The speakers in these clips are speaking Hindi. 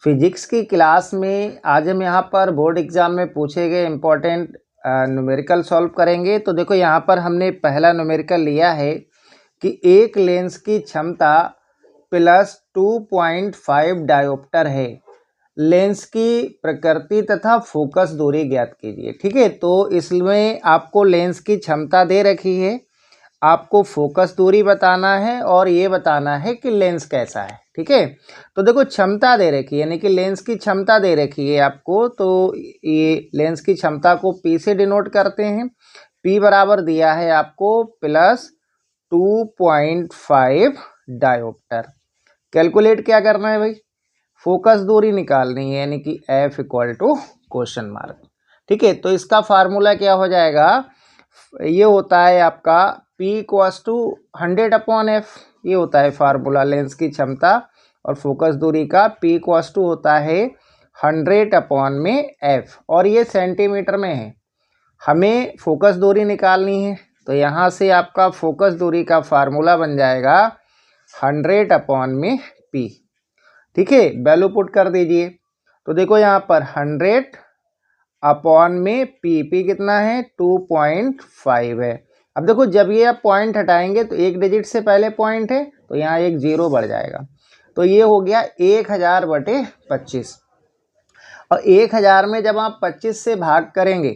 फिजिक्स की क्लास में आज हम यहाँ पर बोर्ड एग्जाम में पूछे गए इम्पोर्टेंट न्यूमेरिकल सॉल्व करेंगे। तो देखो यहाँ पर हमने पहला न्यूमेरिकल लिया है कि एक लेंस की क्षमता प्लस 2.5 डायोप्टर है। लेंस की प्रकृति तथा फोकस दूरी ज्ञात कीजिए। ठीक है, तो इसमें आपको लेंस की क्षमता दे रखी है, आपको फोकस दूरी बताना है और ये बताना है कि लेंस कैसा है। ठीक है, तो देखो क्षमता दे रखी है, यानी कि लेंस की क्षमता दे रखी है आपको। तो ये लेंस की क्षमता को P से डिनोट करते हैं। P बराबर दिया है आपको प्लस 2.5 डायोप्टर। कैलकुलेट क्या करना है भाई, फोकस दूरी निकालनी है, यानी कि F equal to question mark. ठीक है, तो इसका फार्मूला क्या हो जाएगा, ये होता है आपका P इक्वल्स टू 100/F। ये होता है फार्मूला लेंस की क्षमता और फोकस दूरी का। P इक्वल्स टू होता है 100/F और ये सेंटीमीटर में है। हमें फोकस दूरी निकालनी है, तो यहाँ से आपका फोकस दूरी का फार्मूला बन जाएगा 100/P। ठीक है, वैल्यू पुट कर दीजिए। तो देखो यहाँ पर 100/P कितना है, 2.5 है। अब देखो जब ये आप पॉइंट हटाएंगे तो एक डिजिट से पहले पॉइंट है, तो यहाँ एक जीरो बढ़ जाएगा। तो ये हो गया 1000/25 और 1000 में जब आप 25 से भाग करेंगे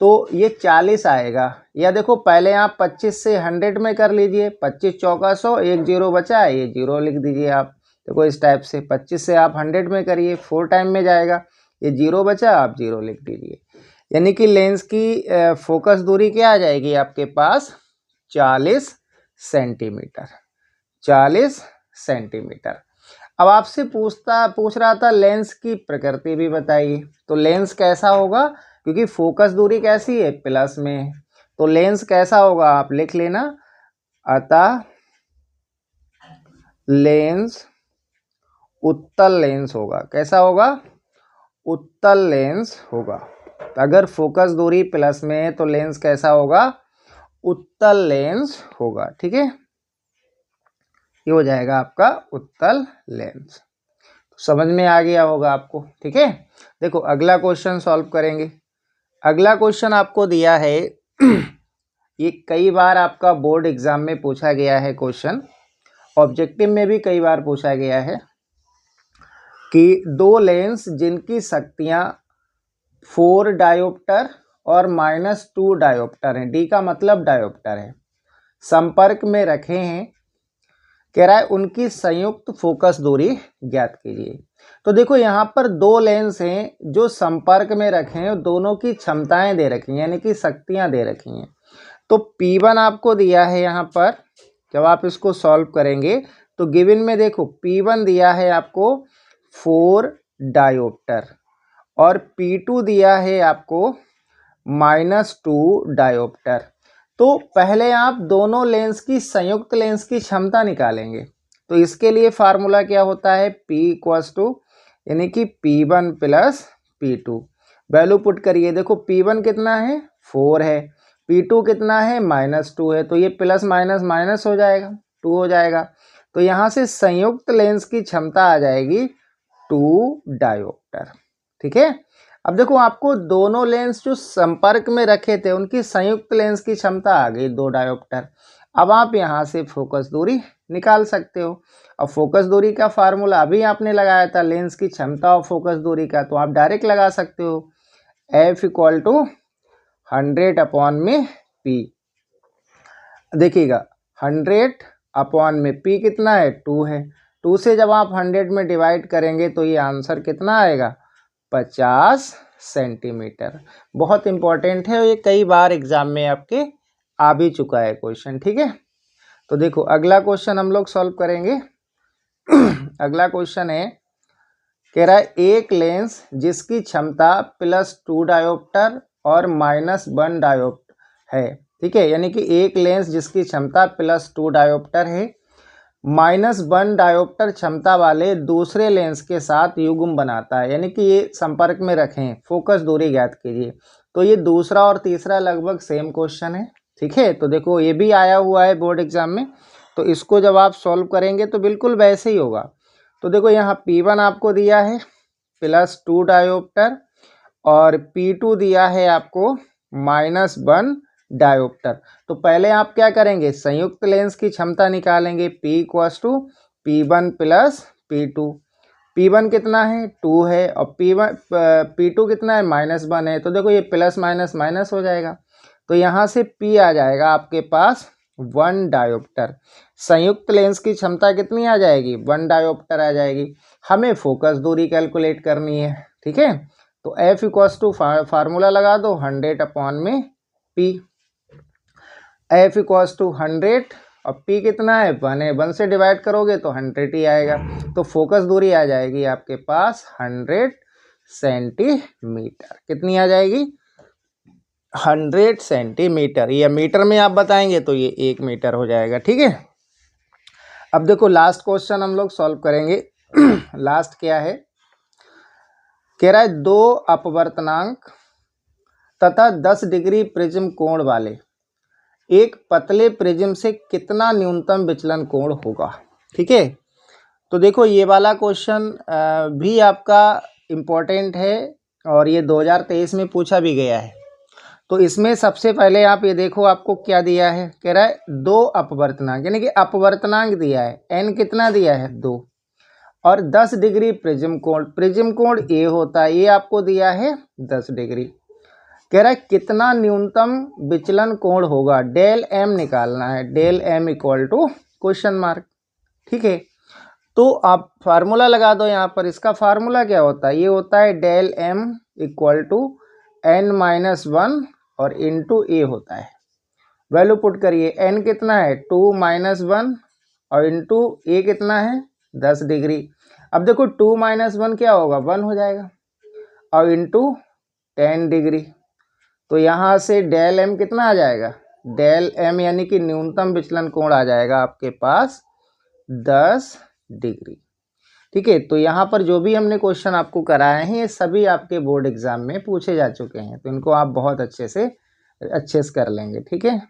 तो ये 40 आएगा। या देखो पहले आप 25 से 100 में कर लीजिए, 25 चौका 100, एक जीरो बचा है, ये जीरो लिख दीजिए आप। देखो इस टाइप से 25 से आप 100 में करिए, 4 टाइम में जाएगा, ये जीरो बचा, आप जीरो लिख दीजिए। यानी कि लेंस की फोकस दूरी क्या आ जाएगी आपके पास, 40 सेंटीमीटर। 40 सेंटीमीटर। अब आपसे पूछ रहा था लेंस की प्रकृति भी बताइए। तो लेंस कैसा होगा, क्योंकि फोकस दूरी कैसी है, प्लस में है, तो लेंस कैसा होगा आप लिख लेना। अतः लेंस उत्तल लेंस होगा। कैसा होगा, उत्तल लेंस होगा। तो अगर फोकस दूरी प्लस में है तो लेंस कैसा होगा, उत्तल लेंस होगा। ठीक है, ये हो जाएगा आपका उत्तल लेंस। समझ में आ गया होगा आपको। ठीक है, देखो अगला क्वेश्चन सॉल्व करेंगे। अगला क्वेश्चन आपको दिया है ये कई बार आपका बोर्ड एग्जाम में पूछा गया है क्वेश्चन, ऑब्जेक्टिव में भी कई बार पूछा गया है कि दो लेंस जिनकी शक्तियां 4 डायोप्टर और -2 डायोप्टर हैं, डी का मतलब डायोप्टर है, संपर्क में रखे हैं। कह रहा है उनकी संयुक्त फोकस दूरी ज्ञात कीजिए। तो देखो यहाँ पर दो लेंस हैं जो संपर्क में रखे हैं, दोनों की क्षमताएं दे रखी हैं, यानी कि शक्तियां दे रखी हैं। तो P1 आपको दिया है यहाँ पर, जब आप इसको सॉल्व करेंगे तो गिवन में देखो P1 दिया है आपको 4 डायोप्टर और P2 दिया है आपको -2 डायोप्टर। तो पहले आप दोनों लेंस की संयुक्त लेंस की क्षमता निकालेंगे। तो इसके लिए फार्मूला क्या होता है, P इक्वल्स टू यानी कि P1 plus P2। Value put करिए। देखो P1 कितना है, 4 है, P2 कितना है, -2 है, तो ये प्लस माइनस माइनस हो जाएगा, 2 हो जाएगा। तो यहाँ से संयुक्त लेंस की क्षमता आ जाएगी 2 डायोप्टर। ठीक है, अब देखो आपको दोनों लेंस जो संपर्क में रखे थे उनकी संयुक्त लेंस की क्षमता आ गई 2 डायोप्टर। अब आप यहाँ से फोकस दूरी निकाल सकते हो। अब फोकस दूरी का फार्मूला अभी आपने लगाया था लेंस की क्षमता और फोकस दूरी का, तो आप डायरेक्ट लगा सकते हो, F इक्वल टू 100/P। देखिएगा 100/P कितना है, 2 है, 2 से जब आप 100 में डिवाइड करेंगे तो ये आंसर कितना आएगा, 50 सेंटीमीटर। बहुत इंपॉर्टेंट है, ये कई बार एग्जाम में आपके आ भी चुका है क्वेश्चन। ठीक है, तो देखो अगला क्वेश्चन हम लोग सॉल्व करेंगे। अगला क्वेश्चन है, कह रहा है एक लेंस जिसकी क्षमता +2 डायोप्टर और -1 डायोप्टर है। ठीक है, यानी कि एक लेंस जिसकी क्षमता +2 डायोप्टर है, -1 डायोप्टर क्षमता वाले दूसरे लेंस के साथ युग्म बनाता है, यानी कि ये संपर्क में रखें, फोकस दूरी ज्ञात कीजिए। तो ये दूसरा और तीसरा लगभग सेम क्वेश्चन है। ठीक है, तो देखो ये भी आया हुआ है बोर्ड एग्जाम में, तो इसको जब आप सॉल्व करेंगे तो बिल्कुल वैसे ही होगा। तो देखो यहाँ P1 आपको दिया है +2 डायोप्टर और P2 दिया है आपको -1 डायोप्टर। तो पहले आप क्या करेंगे, संयुक्त लेंस की क्षमता निकालेंगे, P = P1 + P2। P1 कितना है 2 है और P2 कितना है -1 है। तो देखो ये प्लस माइनस माइनस हो जाएगा, तो यहाँ से P आ जाएगा आपके पास 1 डायोप्टर। संयुक्त लेंस की क्षमता कितनी आ जाएगी 1 डायोप्टर आ जाएगी। हमें फोकस दूरी कैलकुलेट करनी है, ठीक है। तो F = फार्मूला लगा दो 100/P। F = 100 और P कितना है 1 है, 1 से डिवाइड करोगे तो 100 ही आएगा। तो फोकस दूरी आ जाएगी आपके पास 100 सेंटीमीटर। कितनी आ जाएगी 100 सेंटीमीटर। या मीटर में आप बताएंगे तो ये 1 मीटर हो जाएगा, ठीक है। अब देखो लास्ट क्वेश्चन हम लोग सॉल्व करेंगे। लास्ट क्या है, कह रहा है 2 अपवर्तनांक तथा 10 डिग्री प्रिज्म कोण वाले एक पतले प्रिज्म से कितना न्यूनतम विचलन कोण होगा, ठीक है। तो देखो ये वाला क्वेश्चन भी आपका इम्पोर्टेंट है और ये 2023 में पूछा भी गया है। तो इसमें सबसे पहले आप ये देखो आपको क्या दिया है, कह रहा है 2 अपवर्तनांक, यानी कि अपवर्तनांक दिया है, n कितना दिया है 2 और 10 डिग्री प्रिज्म कोण A होता है, ये आपको दिया है 10 डिग्री। कह रहा है कितना न्यूनतम विचलन कोण होगा, डेल m निकालना है, डेल m =, ठीक है। तो आप फार्मूला लगा दो यहाँ पर। इसका फार्मूला क्या होता है, ये होता है डेल m = n-1 और इंटू A होता है। वैल्यू पुट करिए, n कितना है 2 - 1 और इंटू A कितना है 10 डिग्री। अब देखो 2 - 1 क्या होगा 1 हो जाएगा और इंटू 10 डिग्री। तो यहाँ से डेल m कितना आ जाएगा, डेल m यानी कि न्यूनतम विचलन कोण आ जाएगा आपके पास 10 डिग्री, ठीक है। तो यहाँ पर जो भी हमने क्वेश्चन आपको कराए हैं ये सभी आपके बोर्ड एग्जाम में पूछे जा चुके हैं, तो इनको आप बहुत अच्छे से कर लेंगे, ठीक है।